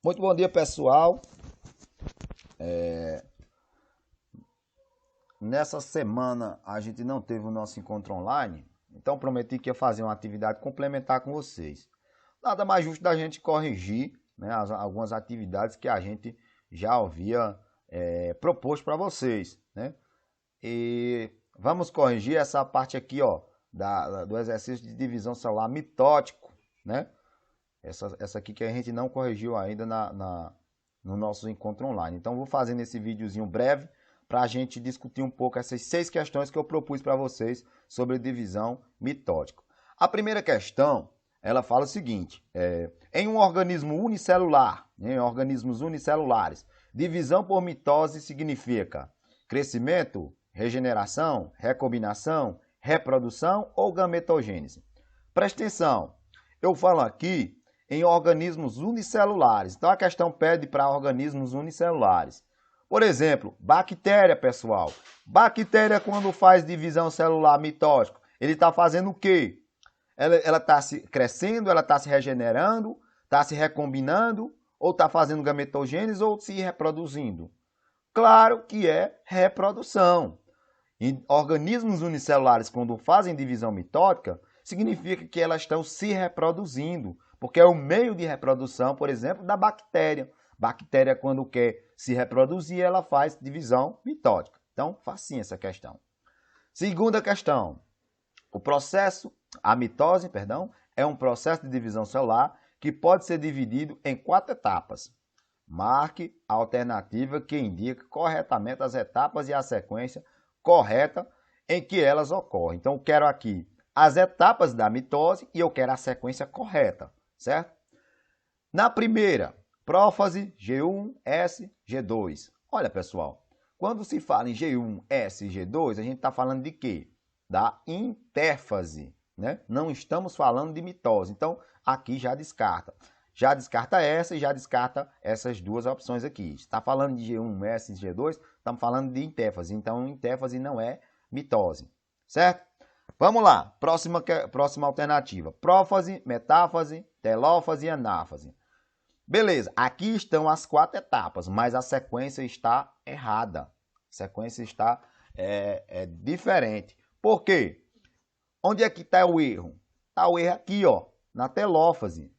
Muito bom dia, pessoal. Nessa semana a gente não teve o nosso encontro online, então prometi que ia fazer uma atividade complementar com vocês. Nada mais justo da gente corrigir, né, algumas atividades que a gente já havia proposto para vocês, né? E vamos corrigir essa parte aqui, ó, do exercício de divisão celular mitótico, né? Essa aqui que a gente não corrigiu ainda no nosso encontro online. Então, vou fazer nesse videozinho breve para a gente discutir um pouco essas 6 questões que eu propus para vocês sobre divisão mitótica. A primeira questão, ela fala o seguinte, em um organismo unicelular, em organismos unicelulares, divisão por mitose significa crescimento, regeneração, recombinação, reprodução ou gametogênese. Presta atenção, eu falo aqui em organismos unicelulares. Então a questão pede para organismos unicelulares. Por exemplo, bactéria, pessoal. Bactéria, quando faz divisão celular mitótica, ele está fazendo o quê? Ela está se crescendo, ela está se regenerando, está se recombinando, ou está fazendo gametogênese, ou se reproduzindo. Claro que é reprodução. Em organismos unicelulares, quando fazem divisão mitótica, significa que elas estão se reproduzindo, porque é o meio de reprodução, por exemplo, da bactéria. Bactéria, quando quer se reproduzir, ela faz divisão mitótica. Então, facinha essa questão. Segunda questão. A mitose, é um processo de divisão celular que pode ser dividido em 4 etapas. Marque a alternativa que indica corretamente as etapas e a sequência correta em que elas ocorrem. Então, eu quero aqui as etapas da mitose e eu quero a sequência correta, certo? Na primeira, prófase, G1, S, G2. Olha, pessoal, quando se fala em G1, S e G2, a gente está falando de quê? Da intérfase, né? Não estamos falando de mitose. Então, aqui já descarta. Já descarta essa e já descarta essas duas opções aqui. Está falando de G1, S e G2, estamos falando de intérfase. Então, intérfase não é mitose, certo? Vamos lá, próxima alternativa. Prófase, metáfase, telófase e anáfase. Beleza, aqui estão as 4 etapas, mas a sequência está errada. A sequência está diferente. Por quê? Onde é que está o erro? Está o erro aqui, ó, na telófase.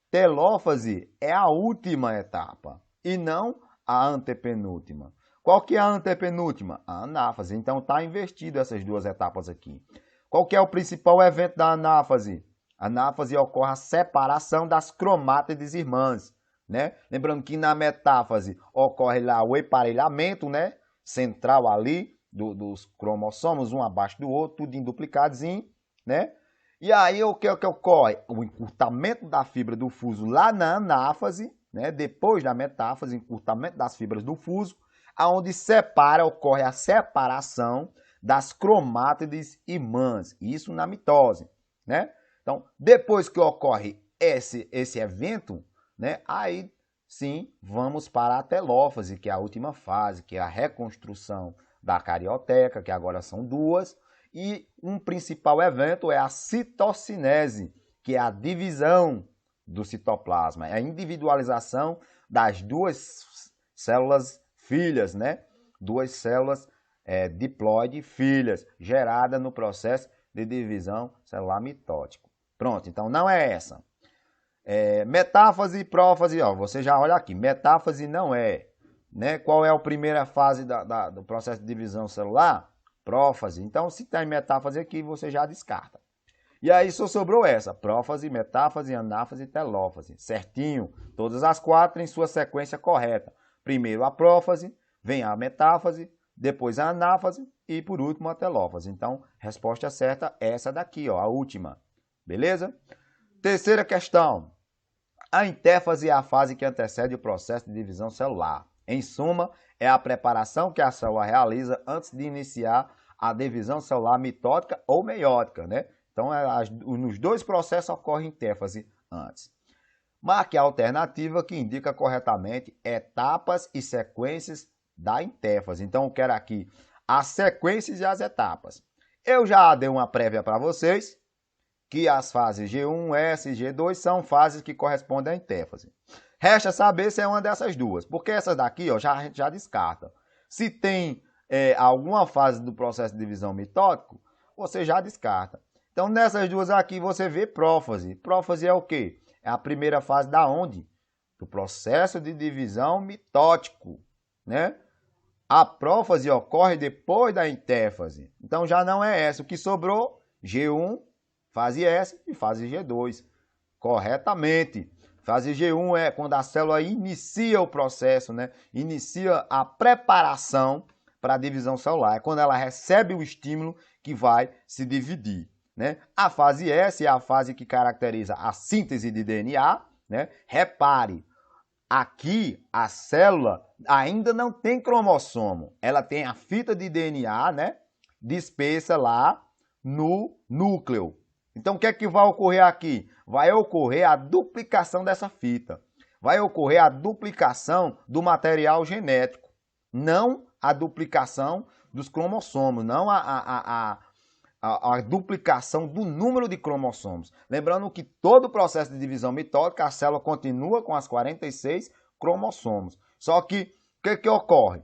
Telófase é a última etapa e não a antepenúltima. Qual que é a antepenúltima? A anáfase. Então, está invertido essas duas etapas aqui. Qual que é o principal evento da anáfase? A anáfase ocorre a separação das cromátides irmãs, né? Lembrando que na metáfase ocorre lá o emparelhamento, né? Central ali dos cromossomos, um abaixo do outro, tudo em duplicadozinho, né? E aí o que ocorre? O encurtamento da fibra do fuso lá na anáfase, né? Depois da metáfase, encurtamento das fibras do fuso, aonde ocorre a separação das cromátides irmãs, isso na mitose, né? Então, depois que ocorre esse evento, né, aí sim vamos para a telófase, que é a última fase, que é a reconstrução da carioteca, que agora são 2, e um principal evento é a citocinese, que é a divisão do citoplasma, é a individualização das 2 células filhas, né? 2 células diploide filhas, gerada no processo de divisão celular mitótico. Pronto, então não é essa. Metáfase e prófase, ó, você já olha aqui, metáfase não é, né? Qual é a primeira fase do processo de divisão celular? Prófase. Então, se tem metáfase aqui, você já descarta. E aí só sobrou essa, prófase, metáfase, anáfase e telófase. Certinho, todas as 4 em sua sequência correta. Primeiro a prófase, vem a metáfase, depois a anáfase e por último a telófase. Então, resposta certa é essa daqui, ó, a última. Beleza? Terceira questão. A intérfase é a fase que antecede o processo de divisão celular. Em suma, é a preparação que a célula realiza antes de iniciar a divisão celular mitótica ou meiótica, né? Então, nos 2 processos ocorre intérfase antes. Marque a alternativa que indica corretamente etapas e sequências da intérfase. Então, eu quero aqui as sequências e as etapas. Eu já dei uma prévia para vocês, que as fases G1, S e G2 são fases que correspondem à intérfase. Resta saber se é uma dessas duas, porque essas daqui ó, a gente já descarta. Se tem alguma fase do processo de divisão mitótico, você já descarta. Então, nessas duas aqui, você vê prófase. Prófase é o quê? É a primeira fase da onde? Do processo de divisão mitótico, né? A prófase ocorre depois da intéfase. Então, já não é essa. O que sobrou? G1, fase S e fase G2. Corretamente. Fase G1 é quando a célula inicia o processo, né? Inicia a preparação para a divisão celular. É quando ela recebe o estímulo que vai se dividir, né? A fase S é a fase que caracteriza a síntese de DNA, né? Repare, aqui a célula ainda não tem cromossomo. Ela tem a fita de DNA, né? Dispersa lá no núcleo. Então, o que é que vai ocorrer aqui? Vai ocorrer a duplicação dessa fita. Vai ocorrer a duplicação do material genético. Não a duplicação dos cromossomos, não a duplicação do número de cromossomos. Lembrando que todo o processo de divisão mitótica, a célula continua com as 46 cromossomos. Só que, o que ocorre?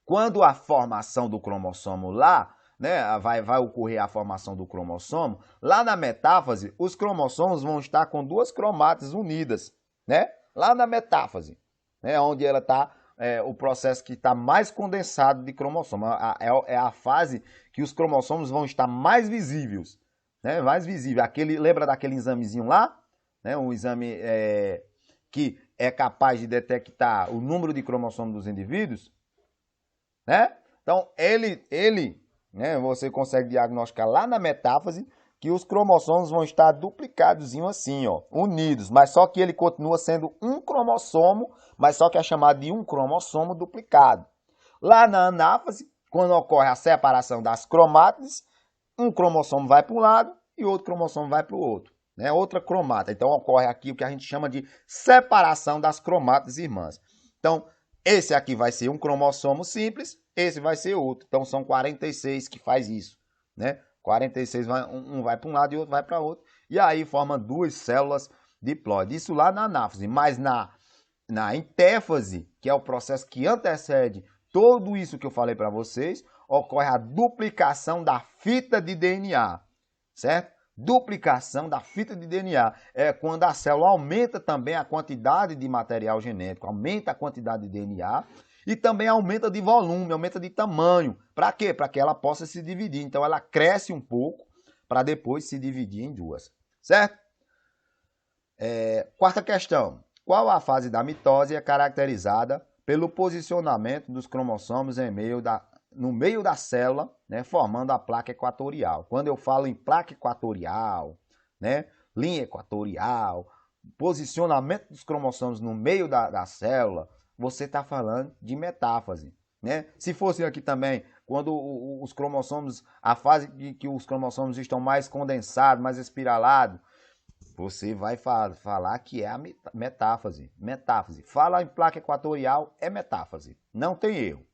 Quando a formação do cromossomo lá, né, vai ocorrer a formação do cromossomo, lá na metáfase, os cromossomos vão estar com duas cromátides unidas, né? Lá na metáfase, né, onde ela está, o processo que está mais condensado de cromossomo. É a fase que os cromossomos vão estar mais visíveis, né? Mais visível. Lembra daquele examezinho lá? Né, um exame que é capaz de detectar o número de cromossomos dos indivíduos, né? Então, né, você consegue diagnosticar lá na metáfase que os cromossomos vão estar duplicados assim, ó, unidos, mas só que ele continua sendo um cromossomo, mas só que é chamado de um cromossomo duplicado. Lá na anáfase, quando ocorre a separação das cromátides, um cromossomo vai para um lado e outro cromossomo vai para o outro, né? Outra cromata. Então, ocorre aqui o que a gente chama de separação das cromátides irmãs. Então, esse aqui vai ser um cromossomo simples, esse vai ser outro. Então, são 46 que faz isso, né? 46, um vai para um lado e outro vai para outro. E aí forma duas células diploide. Isso lá na anáfase. Mas na intéfase, que é o processo que antecede tudo isso que eu falei para vocês, ocorre a duplicação da fita de DNA, certo? Duplicação da fita de DNA é quando a célula aumenta também a quantidade de material genético, aumenta a quantidade de DNA e também aumenta de volume, aumenta de tamanho. Para quê? Para que ela possa se dividir. Então ela cresce um pouco para depois se dividir em duas, certo? Quarta questão. Qual a fase da mitose é caracterizada pelo posicionamento dos cromossomos no meio da célula, né, formando a placa equatorial? Quando eu falo em placa equatorial, né, linha equatorial, posicionamento dos cromossomos no meio da célula, você está falando de metáfase, né? Se fosse aqui também, quando os cromossomos, a fase que os cromossomos estão mais condensados, mais espiralados, você vai falar que é a metáfase. Metáfase. Fala em placa equatorial, é metáfase. Não tem erro.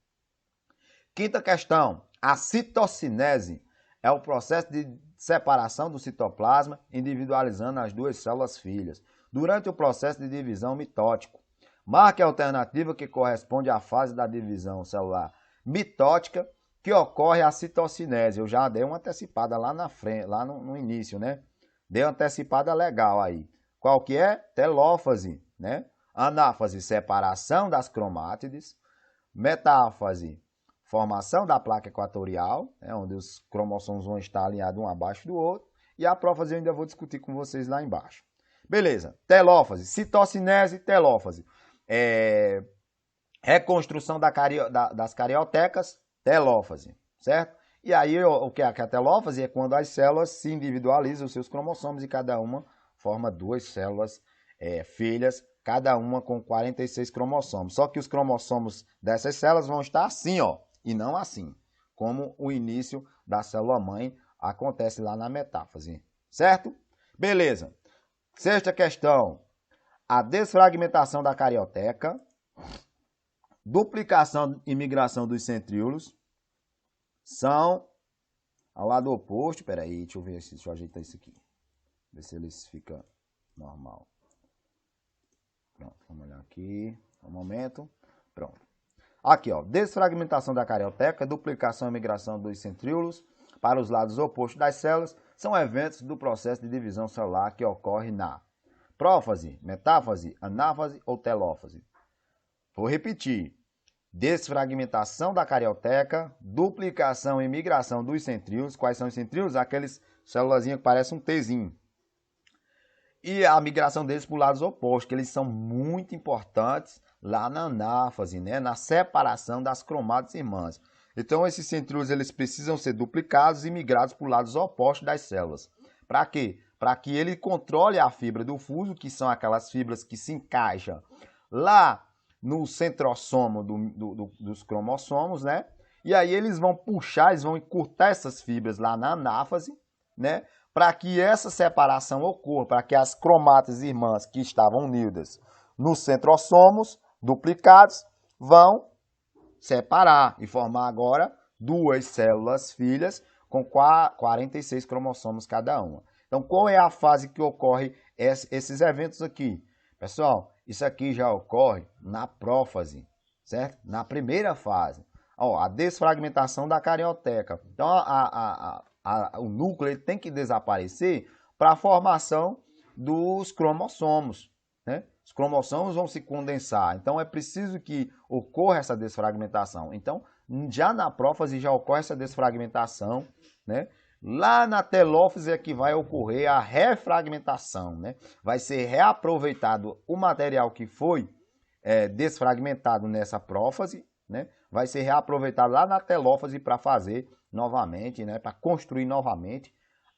Quinta questão. A citocinese é o processo de separação do citoplasma, individualizando as duas células filhas, durante o processo de divisão mitótico. Marque a alternativa que corresponde à fase da divisão celular mitótica que ocorre a citocinese. Eu já dei uma antecipada lá na frente, lá no início, né? Dei uma antecipada legal aí. Qual que é? Telófase, né? Anáfase, separação das cromátides. Metáfase, formação da placa equatorial, né, onde os cromossomos vão estar alinhados um abaixo do outro. E a prófase eu ainda vou discutir com vocês lá embaixo. Beleza. Telófase, citocinese, telófase. Reconstrução das cariotecas, telófase, certo? E aí, o que é a telófase? É quando as células se individualizam os seus cromossomos e cada uma forma duas células filhas, cada uma com 46 cromossomos. Só que os cromossomos dessas células vão estar assim, ó, e não assim, como o início da célula-mãe acontece lá na metáfase, certo? Beleza. Sexta questão. A desfragmentação da carioteca, duplicação e migração dos centríolos são ao lado oposto. Peraí, deixa eu ajeitar isso aqui. Ver se eles ficam normal. Pronto, vamos olhar aqui, um momento. Pronto. Aqui, ó, desfragmentação da carioteca, duplicação e migração dos centríolos para os lados opostos das células são eventos do processo de divisão celular que ocorre na prófase, metáfase, anáfase ou telófase. Vou repetir. Desfragmentação da carioteca, duplicação e migração dos centríolos. Quais são os centríolos? Aqueles célulazinhas que parecem um Tzinho. E a migração deles para os lados opostos, que eles são muito importantes lá na anáfase, né? Na separação das cromatas irmãs. Então, esses centríolos eles precisam ser duplicados e migrados para os lados opostos das células. Para quê? Para que ele controle a fibra do fuso, que são aquelas fibras que se encaixam lá no centrossomo dos cromossomos, né? E aí eles vão puxar, eles vão encurtar essas fibras lá na anáfase, né? Para que essa separação ocorra, para que as cromatas irmãs que estavam unidas nos centrossomos duplicados vão separar e formar agora duas células filhas com 46 cromossomos cada uma. Então, qual é a fase que ocorre esses eventos aqui? Pessoal, isso aqui já ocorre na prófase, certo? Na primeira fase. Ó, a desfragmentação da carioteca. Então, o núcleo ele tem que desaparecer para a formação dos cromossomos, né? Os cromossomos vão se condensar. Então, é preciso que ocorra essa desfragmentação. Então, já na prófase já ocorre essa desfragmentação, né? Lá na telófase é que vai ocorrer a refragmentação, né? Vai ser reaproveitado o material que foi desfragmentado nessa prófase, né? Vai ser reaproveitado lá na telófase para fazer novamente, né? Para construir novamente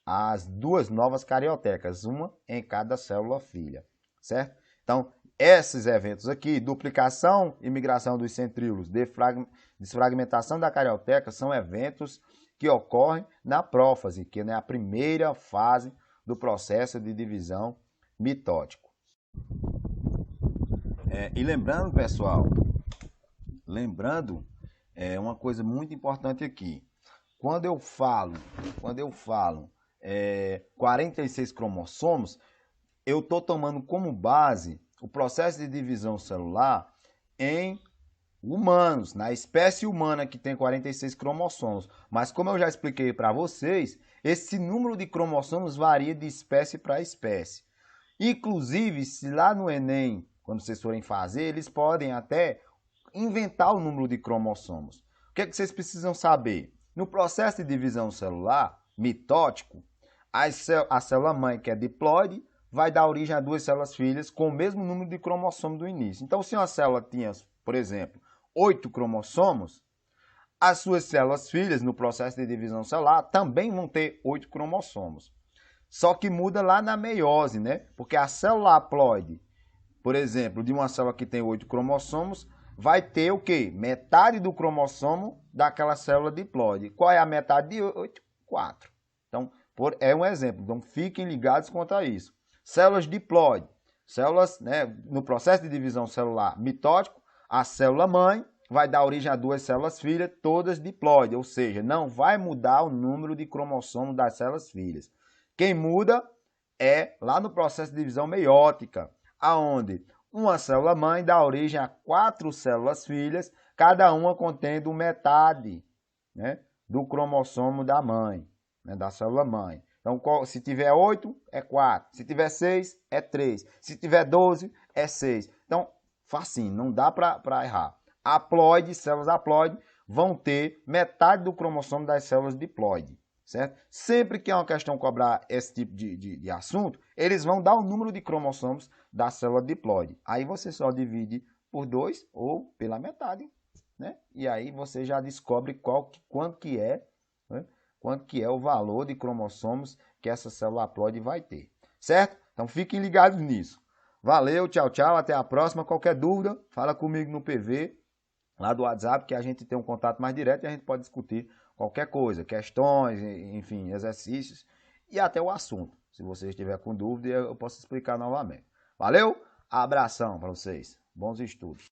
as duas novas cariotecas, uma em cada célula filha, certo? Então, esses eventos aqui, duplicação e migração dos centríolos, desfragmentação da carioteca, são eventos que ocorrem na prófase, que é a primeira fase do processo de divisão mitótico. E lembrando, pessoal, uma coisa muito importante aqui. Quando eu falo 46 cromossomos, eu estou tomando como base o processo de divisão celular em humanos, na espécie humana que tem 46 cromossomos. Mas como eu já expliquei para vocês, esse número de cromossomos varia de espécie para espécie. Inclusive, se lá no Enem, quando vocês forem fazer, eles podem até inventar o número de cromossomos. O que é que vocês precisam saber? No processo de divisão celular mitótico, a célula-mãe, que é diploide, vai dar origem a duas células filhas com o mesmo número de cromossomos do início. Então, se uma célula tinha, por exemplo, 8 cromossomos, as suas células filhas no processo de divisão celular também vão ter 8 cromossomos. Só que muda lá na meiose, né? Porque a célula haploide, por exemplo, de uma célula que tem 8 cromossomos, vai ter o quê? Metade do cromossomo daquela célula diploide. Qual é a metade de 8? 4. Então, é um exemplo. Então, fiquem ligados quanto a isso. Células diploide. Células, né, no processo de divisão celular mitótico, a célula-mãe vai dar origem a duas células filhas, todas diploides, ou seja, não vai mudar o número de cromossomos das células filhas. Quem muda é lá no processo de divisão meiótica, aonde uma célula-mãe dá origem a 4 células filhas, cada uma contendo metade, né, do cromossomo da mãe, né, da célula-mãe. Então, se tiver 8, é 4. Se tiver 6, é 3. Se tiver 12, é 6. Então, facinho, não dá para errar. Haploide, células haploide vão ter metade do cromossomo das células diploide, certo? Sempre que é uma questão cobrar esse tipo de assunto, eles vão dar o número de cromossomos da célula diploide. Aí você só divide por 2 ou pela metade, né? E aí você já descobre quanto que é o valor de cromossomos que essa célula haploide vai ter, certo? Então fiquem ligados nisso. Valeu, tchau, tchau, até a próxima. Qualquer dúvida, fala comigo no PV, lá do WhatsApp, que a gente tem um contato mais direto e a gente pode discutir qualquer coisa, questões, enfim, exercícios e até o assunto. Se você estiver com dúvida, eu posso explicar novamente. Valeu? Abração para vocês. Bons estudos.